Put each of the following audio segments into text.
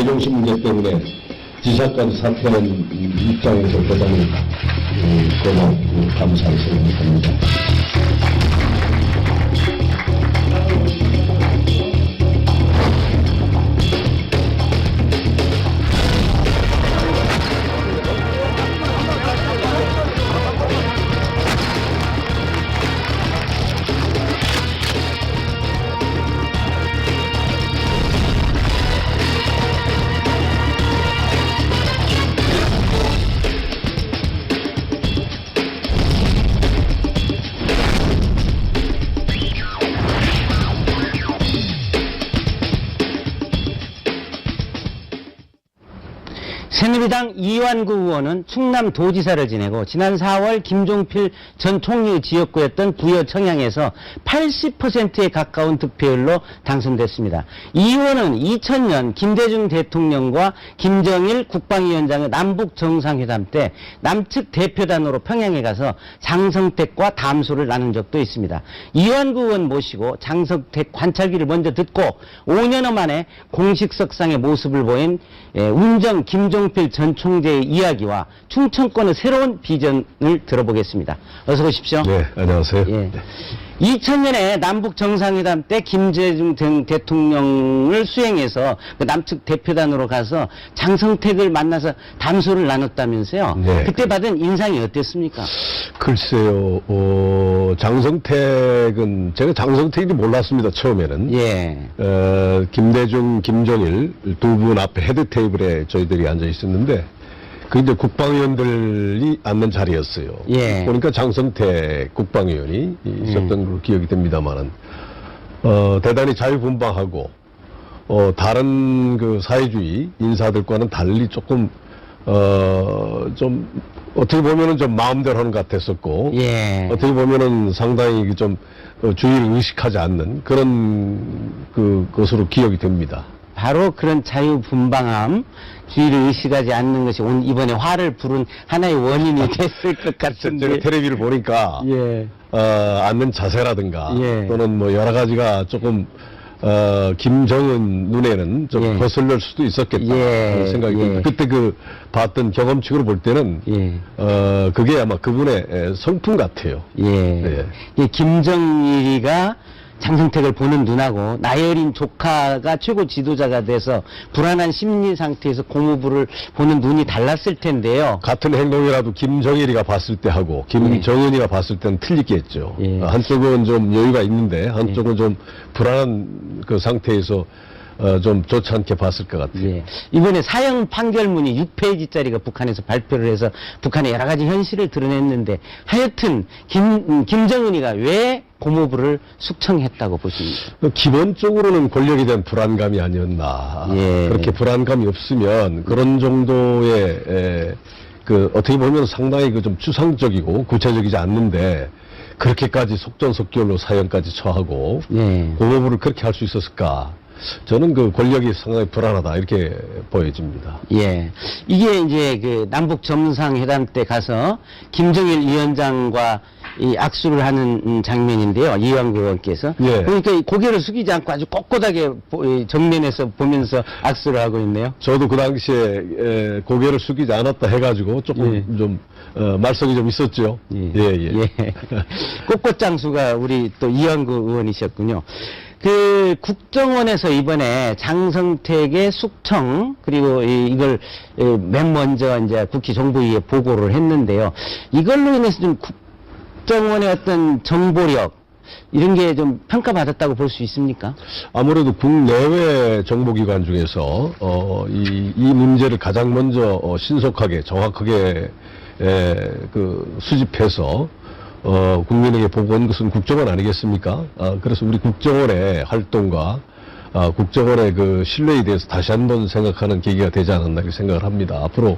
세종시 문제 때문에 지사까지 사퇴한 입장에서 대단히 고맙고 감사히 생각합니다. 새누리당 이완구 의원은 충남도지사를 지내고 지난 4월 김종필 전 총리의 지역구였던 부여 청양에서 80%에 가까운 득표율로 당선됐습니다. 이 의원은 2000년 김대중 대통령과 김정일 국방위원장의 남북정상회담 때 남측 대표단으로 평양에 가서 장성택과 담소를 나눈 적도 있습니다. 이완구 의원 모시고 장성택 관찰기를 먼저 듣고 5년여 만에 공식석상의 모습을 보인 운정 김종필 전 총재의 이야기와 충청권의 새로운 비전을 들어보겠습니다. 어서 오십시오. 네, 안녕하세요. 예. 네. 2000년에 남북 정상회담 때 김대중 대통령을 수행해서 그 남측 대표단으로 가서 장성택을 만나서 담소를 나눴다면서요. 네. 그때 받은 인상이 어땠습니까? 글쎄요, 장성택은 제가 장성택인지 몰랐습니다. 처음에는. 예. 김대중, 김정일 두 분 앞에 헤드 테이블에 저희들이 앉아 있었는데 그 이제 국방위원들이 앉는 자리였어요. 예. 보니까 장성택 국방위원이 있었던 걸로 기억이 됩니다만은 대단히 자유분방하고 다른 그 사회주의 인사들과는 달리 조금 좀 어떻게 보면은 좀 마음대로 하는 것 같았었고 예. 어떻게 보면은 상당히 좀 주의를 의식하지 않는 그런 것으로 기억이 됩니다. 바로 그런 자유분방함, 주의를 의식하지 않는 것이 이번에 화를 부른 하나의 원인이 됐을 것 같은데. 제가 텔레비를 보니까 예. 앉는 자세라든가 예. 또는 뭐 여러 가지가 조금 김정은 눈에는 좀 예. 거슬릴 수도 있었겠다 예. 그런 생각이 예. 듭니다. 그때 봤던 경험칙으로 볼 때는 예. 그게 아마 그분의 성품 같아요. 예. 예. 김정일이가 장성택을 보는 눈하고 나열인 조카가 최고 지도자가 돼서 불안한 심리 상태에서 고무부를 보는 눈이 달랐을 텐데요. 같은 행동이라도 김정일이가 봤을 때 하고 김정은이가 봤을 때는 틀리겠죠. 예. 한쪽은 좀 여유가 있는데 한쪽은 좀 불안한 그 상태에서 좀 좋지 않게 봤을 것 같아요. 예. 이번에 사형 판결문이 6페이지짜리가 북한에서 발표를 해서 북한의 여러 가지 현실을 드러냈는데 하여튼 김정은이가 왜 고모부를 숙청했다고 보십니까? 기본적으로는 권력에 대한 불안감이 아니었나. 예. 그렇게 불안감이 없으면 그런 정도의 어떻게 보면 상당히 좀 추상적이고 구체적이지 않는데 그렇게까지 속전속결로 사형까지 처하고 예. 고모부를 그렇게 할 수 있었을까? 저는 그 권력이 상당히 불안하다 이렇게 보여집니다. 예. 이게 이제 그 남북 정상회담 때 가서 김정일 위원장과 이 악수를 하는 장면인데요. 이완구 의원께서. 예. 그러니까 이 고개를 숙이지 않고 아주 꼿꼿하게 정면에서 보면서 악수를 하고 있네요. 저도 그 당시에 고개를 숙이지 않았다 해가지고 조금 좀 말썽이 좀 있었죠. 예. 꼿꼿장수가 우리 또 이완구 의원이셨군요. 그 국정원에서 이번에 장성택의 숙청 그리고 이걸 맨 먼저 이제 국회 정보위에 보고를 했는데요. 이걸로 인해서 좀 국정원의 어떤 정보력 이런 게 좀 평가받았다고 볼 수 있습니까? 아무래도 국내외 정보기관 중에서 이 문제를 가장 먼저 신속하게 정확하게 수집해서 국민에게 보고한 것은 국정원 아니겠습니까? 그래서 우리 국정원의 활동과 국정원의 그 신뢰에 대해서 다시 한번 생각하는 계기가 되지 않았나 이렇게 생각을 합니다. 앞으로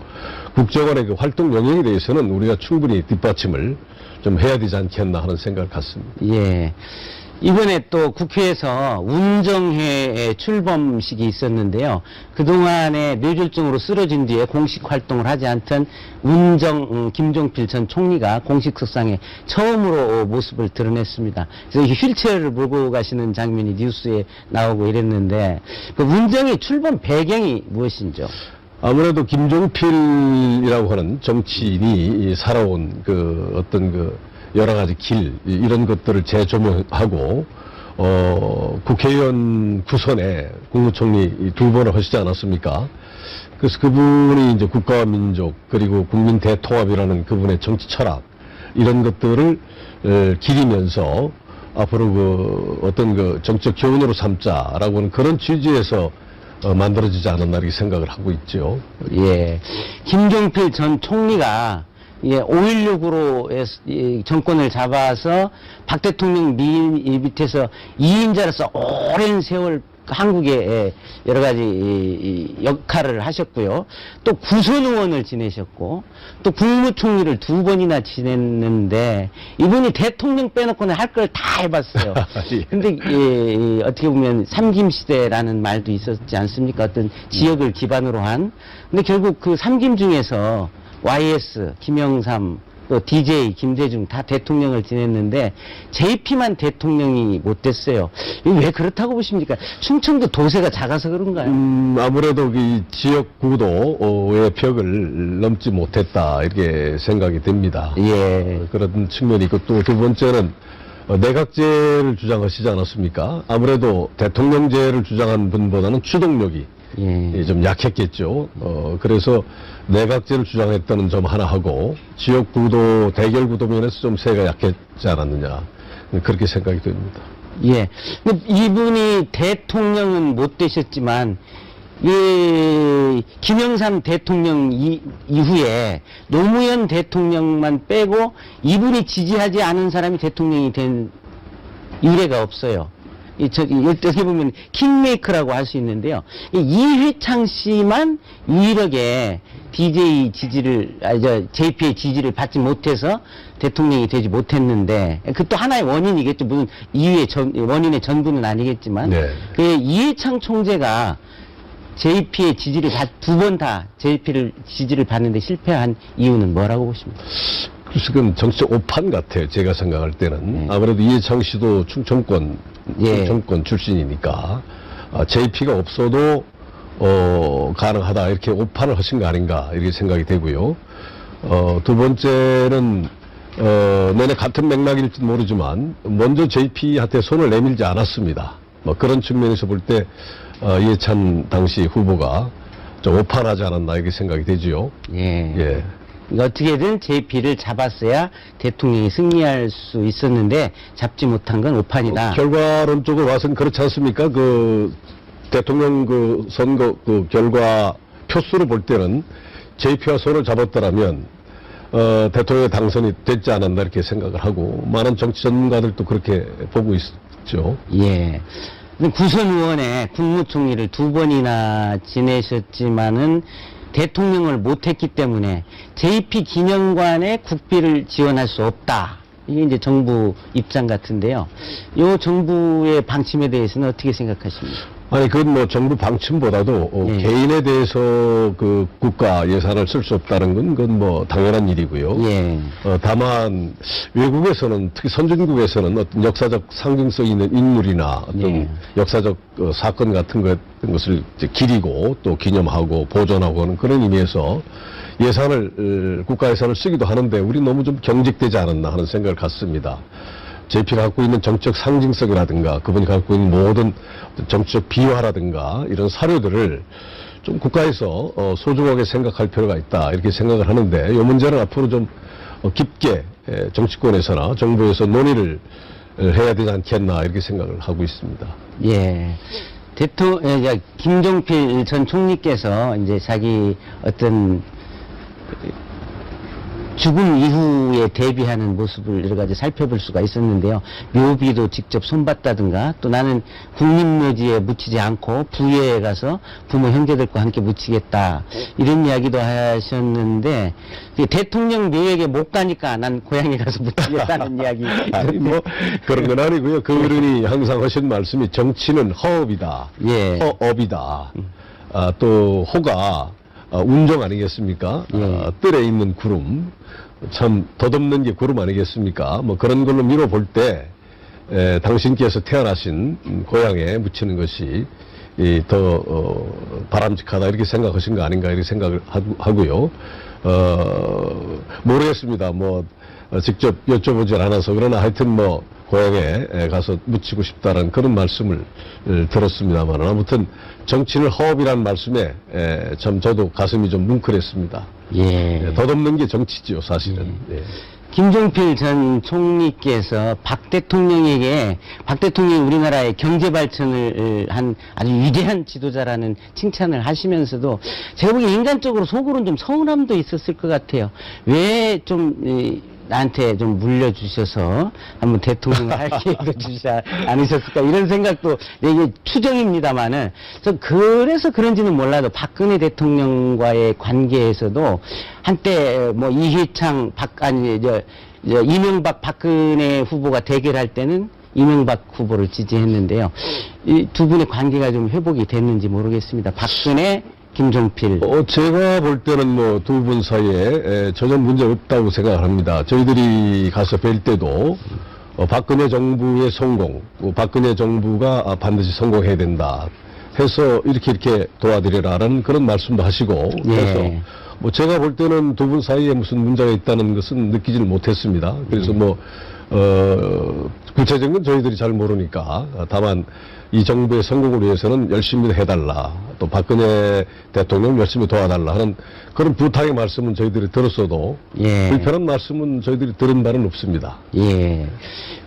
국정원의 그 활동 영역에 대해서는 우리가 충분히 뒷받침을 좀 해야 되지 않겠나 하는 생각을 갖습니다. 예. 이번에 또 국회에서 운정회의 출범식이 있었는데요. 그동안에 뇌졸중으로 쓰러진 뒤에 공식 활동을 하지 않던 김종필 전 총리가 공식 석상에 처음으로 모습을 드러냈습니다. 그래서 이 휠체어를 몰고 가시는 장면이 뉴스에 나오고 이랬는데, 그 운정회 출범 배경이 무엇인죠? 아무래도 김종필이라고 하는 정치인이 살아온 그 어떤 그 여러 가지 길, 이런 것들을 재조명하고, 국회의원 구선에 국무총리 2번을 하시지 않았습니까? 그래서 그분이 이제 국가와 민족, 그리고 국민 대통합이라는 그분의 정치 철학, 이런 것들을 기리면서 앞으로 그 어떤 그 정치적 교훈으로 삼자라고 하는 그런 취지에서 만들어지지 않았나 이렇게 생각을 하고 있죠. 예. 김종필 전 총리가 5.16으로 정권을 잡아서 박 대통령 밑에서 2인자로서 오랜 세월 한국의 여러 가지 역할을 하셨고요. 또 구선 의원을 지내셨고, 또 국무총리를 2번이나 지냈는데, 이분이 대통령 빼놓고는 할 걸 다 해봤어요. 예. 근데, 어떻게 보면 삼김시대라는 말도 있었지 않습니까? 어떤 지역을 기반으로 한. 근데 결국 그 삼김 중에서 YS, 김영삼, 또 DJ, 김대중 다 대통령을 지냈는데 JP만 대통령이 못 됐어요. 이거 왜 그렇다고 보십니까? 충청도 도세가 작아서 그런가요? 아무래도 이 지역 구도의 벽을 넘지 못했다 이렇게 생각이 됩니다. 예. 그런 측면이 있고 또 두 번째는 내각제를 주장하시지 않았습니까? 아무래도 대통령제를 주장한 분보다는 추동력이 예. 좀 약했겠죠. 그래서 내각제를 주장했다는 점 하나 하고 지역 구도, 대결 구도 면에서 좀 세가 약했지 않았느냐. 그렇게 생각이 됩니다. 예. 근데 이분이 대통령은 못 되셨지만, 김영삼 대통령 이후에 노무현 대통령만 빼고 이분이 지지하지 않은 사람이 대통령이 된 이래가 없어요. 어떻게 보면 킹메이커라고 할 수 있는데요. 이회창 씨만 유일하게 DJ 지지를, JP의 지지를 받지 못해서 대통령이 되지 못했는데, 그 또 하나의 원인이겠죠. 무슨 이유의 원인의 전부는 아니겠지만, 네. 그 이회창 총재가 JP의 지지를 2번 다 JP를 지지를 받는데 실패한 이유는 뭐라고 보십니까? 그래서 그건 정치적 오판 같아요. 제가 생각할 때는. 아무래도 이해창 씨도 충청권 출신이니까 JP가 없어도 가능하다 이렇게 오판을 하신 거 아닌가 이렇게 생각이 되고요. 두 번째는 내내 같은 맥락일지 모르지만 먼저 JP한테 손을 내밀지 않았습니다. 뭐 그런 측면에서 볼 때 이해찬 당시 후보가 좀 오판하지 않았나 이렇게 생각이 되지요. 예. 예. 어떻게든 JP를 잡았어야 대통령이 승리할 수 있었는데 잡지 못한 건 오판이다. 결과론적으로 와서는 그렇지 않습니까? 그 대통령 그 선거 그 결과 표수로 볼 때는 JP와 손을 잡았더라면 대통령의 당선이 됐지 않았나 이렇게 생각을 하고 많은 정치 전문가들도 그렇게 보고 있죠. 예. 구선 의원에 국무총리를 2번이나 지내셨지만은 대통령을 못했기 때문에 JP 기념관에 국비를 지원할 수 없다. 이게 이제 정부 입장 같은데요. 이 정부의 방침에 대해서는 어떻게 생각하십니까? 아니, 그건 뭐 정부 방침보다도 예. 개인에 대해서 그 국가 예산을 쓸 수 없다는 건 그건 뭐 당연한 일이고요. 예. 다만 외국에서는 특히 선진국에서는 어떤 역사적 상징성 있는 인물이나 어떤 예. 역사적 사건 같은 것을 이제 기리고 또 기념하고 보존하고 하는 그런 의미에서 예산을 국가 예산을 쓰기도 하는데 우리 너무 좀 경직되지 않았나 하는 생각을 갖습니다. JP가 갖고 있는 정치적 상징성이라든가 그분이 갖고 있는 모든 정치적 비화라든가 이런 사료들을 좀 국가에서 소중하게 생각할 필요가 있다 이렇게 생각을 하는데 이 문제는 앞으로 좀 깊게 정치권에서나 정부에서 논의를 해야 되지 않겠나 이렇게 생각을 하고 있습니다. 예. 김종필 전 총리께서 이제 자기 어떤 죽음 이후에 대비하는 모습을 여러 가지 살펴볼 수가 있었는데요. 묘비도 직접 손봤다든가 또 나는 국립묘지에 묻히지 않고 부여에 가서 부모 형제들과 함께 묻히겠다 이런 이야기도 하셨는데 대통령 묘역에 못 가니까 난 고향에 가서 묻히겠다는 이야기. 아니 뭐 그런 건 아니고요. 그분이 항상 하신 말씀이 정치는 허업이다. 예. 허업이다. 또 호가 운정 아니겠습니까? 예. 뜰에 있는 구름, 참 덧없는 게 구름 아니겠습니까? 뭐 그런 걸로 미뤄볼 때 당신께서 태어나신 고향에 묻히는 것이 더 바람직하다 이렇게 생각하신 거 아닌가 이렇게 생각을 하고요. 모르겠습니다. 뭐 직접 여쭤보질 않아서 그러나 하여튼 뭐 고향에 가서 묻히고 싶다는 그런 말씀을 들었습니다만 아무튼 정치는 허업이라는 말씀에 참 저도 가슴이 좀 뭉클했습니다. 예. 덧없는 게 정치지요 사실은. 예. 김종필 전 총리께서 박 대통령에게 박 대통령이 우리나라의 경제 발전을 한 아주 위대한 지도자라는 칭찬을 하시면서도 제가 보기에 인간적으로 속으로는 좀 서운함도 있었을 것 같아요. 왜 좀 나한테 좀 물려주셔서 한번 대통령을 할 기회도 주지 않으셨을까 이런 생각도 이게 추정입니다만은 저 그래서 그런지는 몰라도 박근혜 대통령과의 관계에서도 한때 뭐 이회창 이명박 박근혜 후보가 대결할 때는 이명박 후보를 지지했는데요. 이 두 분의 관계가 좀 회복이 됐는지 모르겠습니다. 박근혜 김종필. 제가 볼 때는 뭐 두 분 사이에 전혀 문제 없다고 생각을 합니다. 저희들이 가서 뵐 때도 박근혜 정부의 성공, 박근혜 정부가 반드시 성공해야 된다 해서 이렇게 도와드리라라는 그런 말씀도 하시고 그래서 예. 뭐 제가 볼 때는 두 분 사이에 무슨 문제가 있다는 것은 느끼지를 못했습니다. 그래서 뭐 구체적인 건 저희들이 잘 모르니까 다만 이 정부의 성공을 위해서는 열심히 해달라 또 박근혜 대통령 열심히 도와달라 하는 그런 부탁의 말씀은 저희들이 들었어도 예. 불편한 말씀은 저희들이 들은 바는 없습니다. 예.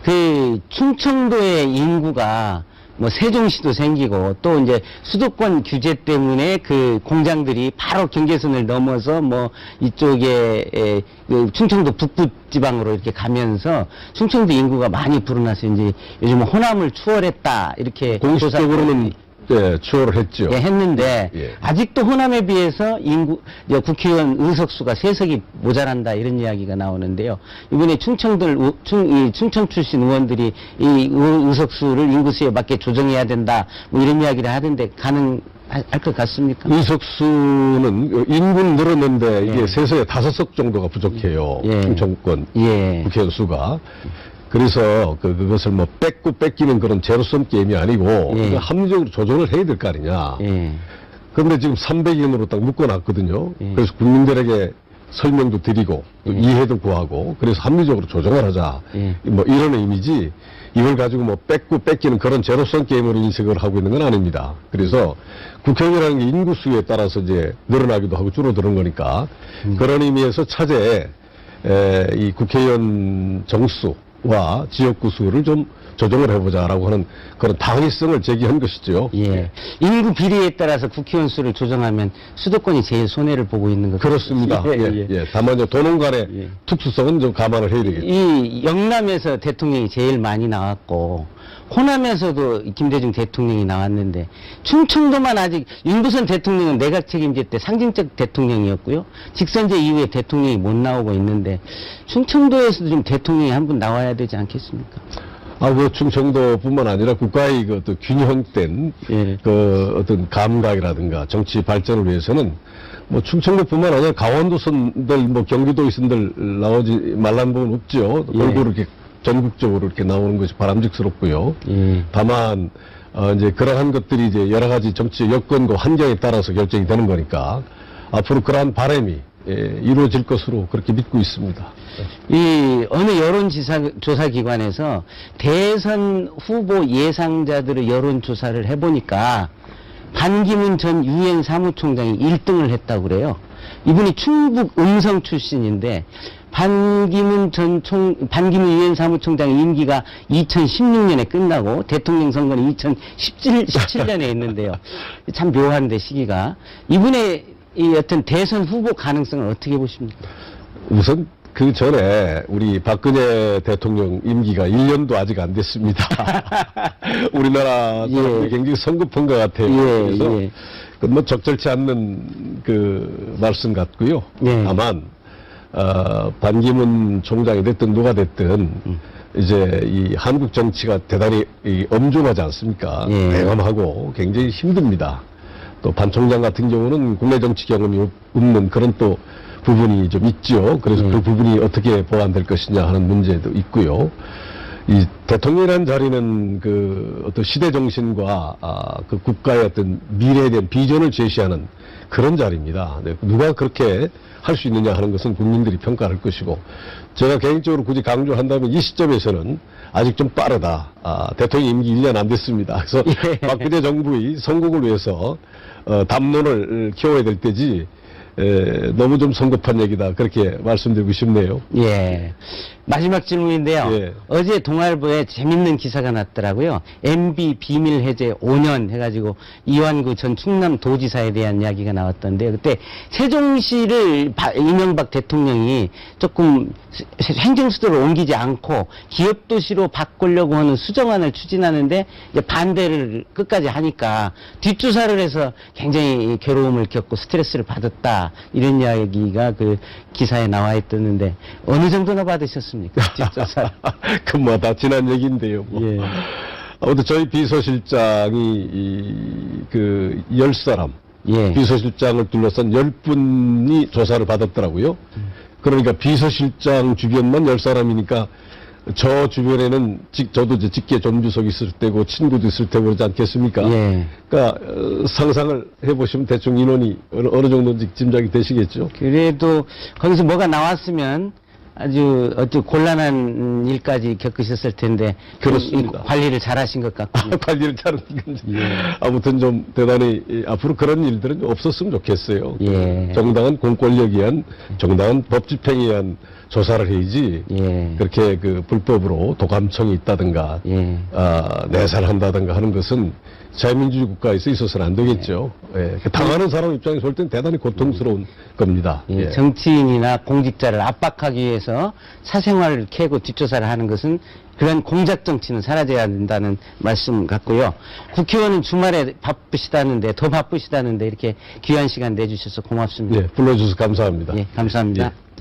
그 충청도의 인구가 뭐 세종시도 생기고 또 이제 수도권 규제 때문에 그 공장들이 바로 경계선을 넘어서 뭐 이쪽에 그 충청도 북부 지방으로 이렇게 가면서 충청도 인구가 많이 불어나서 이제 요즘 호남을 추월했다 이렇게 공식적으로는 추월을 했죠. 예, 했는데 예. 아직도 호남에 비해서 국회의원 의석수가 3석이 모자란다 이런 이야기가 나오는데요. 이번에 충청 출신 의원들이 이 의석수를 인구수에 맞게 조정해야 된다 뭐 이런 이야기를 하던데 가능할 것 같습니까? 의석수는 인구는 늘었는데 이게 예. 3석에 5석 정도가 부족해요. 예. 충청권 예. 국회의원 수가. 그래서 그것을 뭐 뺏기는 그런 제로섬 게임이 아니고 예. 합리적으로 조정을 해야 될 거 아니냐. 예. 그런데 지금 300인으로 딱 묶어놨거든요. 예. 그래서 국민들에게 설명도 드리고 또 이해도 구하고 그래서 합리적으로 조정을 하자. 예. 뭐 이런 의미지 이걸 가지고 뭐 뺏기는 그런 제로섬 게임으로 인식을 하고 있는 건 아닙니다. 그래서 국회의원이라는 게 인구수에 따라서 이제 늘어나기도 하고 줄어드는 거니까 그런 의미에서 차제에 이 국회의원 정수와 지역구 수를 좀 조정을 해보자라고 하는 그런 당위성을 제기한 것이죠. 예. 인구 비례에 따라서 국회의원 수를 조정하면 수도권이 제일 손해를 보고 있는 것 그렇습니다. 같아요. 예. 다만 이제 도농 간의 예. 특수성은 좀 감안을 해야 되겠죠. 이 영남에서 대통령이 제일 많이 나왔고 호남에서도 김대중 대통령이 나왔는데 충청도만 아직 윤부선 대통령은 내각 책임제 때 상징적 대통령이었고요. 직선제 이후에 대통령이 못 나오고 있는데 충청도에서도 좀 대통령이 한 분 나와야 되지 않겠습니까? 그 충청도뿐만 아니라 국가의 그 어떤 균형된 예. 그 어떤 감각이라든가 정치 발전을 위해서는 뭐 충청도뿐만 아니라 강원도 선들 뭐 경기도 선들 나오지 말란 부분 없죠. 예. 골고루 이렇게 전국적으로 이렇게 나오는 것이 바람직스럽고요. 예. 다만 이제 그러한 것들이 이제 여러 가지 정치 여건과 환경에 따라서 결정이 되는 거니까 앞으로 그러한 바람이 이루어질 것으로 그렇게 믿고 있습니다. 이 어느 여론조사 기관에서 대선 후보 예상자들의 여론조사를 해보니까 반기문 전 유엔 사무총장이 1등을 했다고 그래요. 이분이 충북 음성 출신인데 반기문 유엔 사무총장의 임기가 2016년에 끝나고 대통령 선거는 2017년에 했는데요. 참 묘한데 시기가. 이분의 이 어떤 대선 후보 가능성을 어떻게 보십니까? 우선 그 전에 우리 박근혜 대통령 임기가 1년도 아직 안 됐습니다. 우리나라 사람들이 예. 굉장히 성급한 것 같아요. 예, 그래서 예. 그건 뭐 적절치 않는 그 말씀 같고요. 예. 다만 반기문 총장이 됐든 누가 됐든 이제 이 한국 정치가 대단히 이 엄중하지 않습니까? 예. 내감하고 굉장히 힘듭니다. 또 반 총장 같은 경우는 국내 정치 경험이 없는 그런 또 부분이 좀 있죠. 그래서 그 부분이 어떻게 보완될 것이냐 하는 문제도 있고요. 이 대통령이라는 자리는 그 어떤 시대 정신과 그 국가의 어떤 미래에 대한 비전을 제시하는 그런 자리입니다. 네, 누가 그렇게 할 수 있느냐 하는 것은 국민들이 평가할 것이고, 제가 개인적으로 굳이 강조한다면 이 시점에서는 아직 좀 빠르다. 대통령 임기 1년 안 됐습니다. 그래서 예. 박근혜 정부의 성공을 위해서 담론을 키워야 될 때지 너무 좀 성급한 얘기다. 그렇게 말씀드리고 싶네요. 예. 마지막 질문인데요. 예. 어제 동아일보에 재밌는 기사가 났더라고요. MB 비밀 해제 5년 해가지고 이완구 전 충남도지사에 대한 이야기가 나왔던데요. 그때 세종시를 이명박 대통령이 조금 행정수도를 옮기지 않고 기업도시로 바꾸려고 하는 수정안을 추진하는데 이제 반대를 끝까지 하니까 뒷조사를 해서 굉장히 괴로움을 겪고 스트레스를 받았다. 이런 이야기가 그 기사에 나와 있었는데 어느 정도나 받으셨습니까? 뒷조사. 그 뭐 다 지난 얘기인데요. 뭐. 예. 아무튼 저희 비서실장이 그 10사람 예. 비서실장을 둘러싼 10분이 조사를 받았더라고요. 그러니까 비서실장 주변만 10사람이니까 저 주변에는 저도 이제 직계 존비속 있을 때고 친구도 있을 테고 그러지 않겠습니까? 예. 그러니까 상상을 해보시면 대충 인원이 어느 정도인지 짐작이 되시겠죠? 그래도 거기서 뭐가 나왔으면 아주 곤란한 일까지 겪으셨을 텐데 그렇습니다. 이 관리를 잘하신 것 같군요. 관리를 잘하는 건지. 예. 아무튼 좀 대단히 앞으로 그런 일들은 좀 없었으면 좋겠어요. 예. 정당한 공권력에 의한 정당한 법 집행에 의한 조사를 해야지 예. 그렇게 그 불법으로 도감청이 있다든가 예. 내살한다든가 하는 것은 자유민주주의 국가에서 있어서는 안 되겠죠. 예. 당하는 사람 입장에서 볼 땐 대단히 고통스러운 겁니다. 예, 예. 정치인이나 공직자를 압박하기 위해서 사생활을 캐고 뒷조사를 하는 것은 그런 공작 정치는 사라져야 된다는 말씀 같고요. 국회의원은 주말에 바쁘시다는데 더 바쁘시다는데 이렇게 귀한 시간 내주셔서 고맙습니다. 예, 불러주셔서 감사합니다. 예, 감사합니다. 예.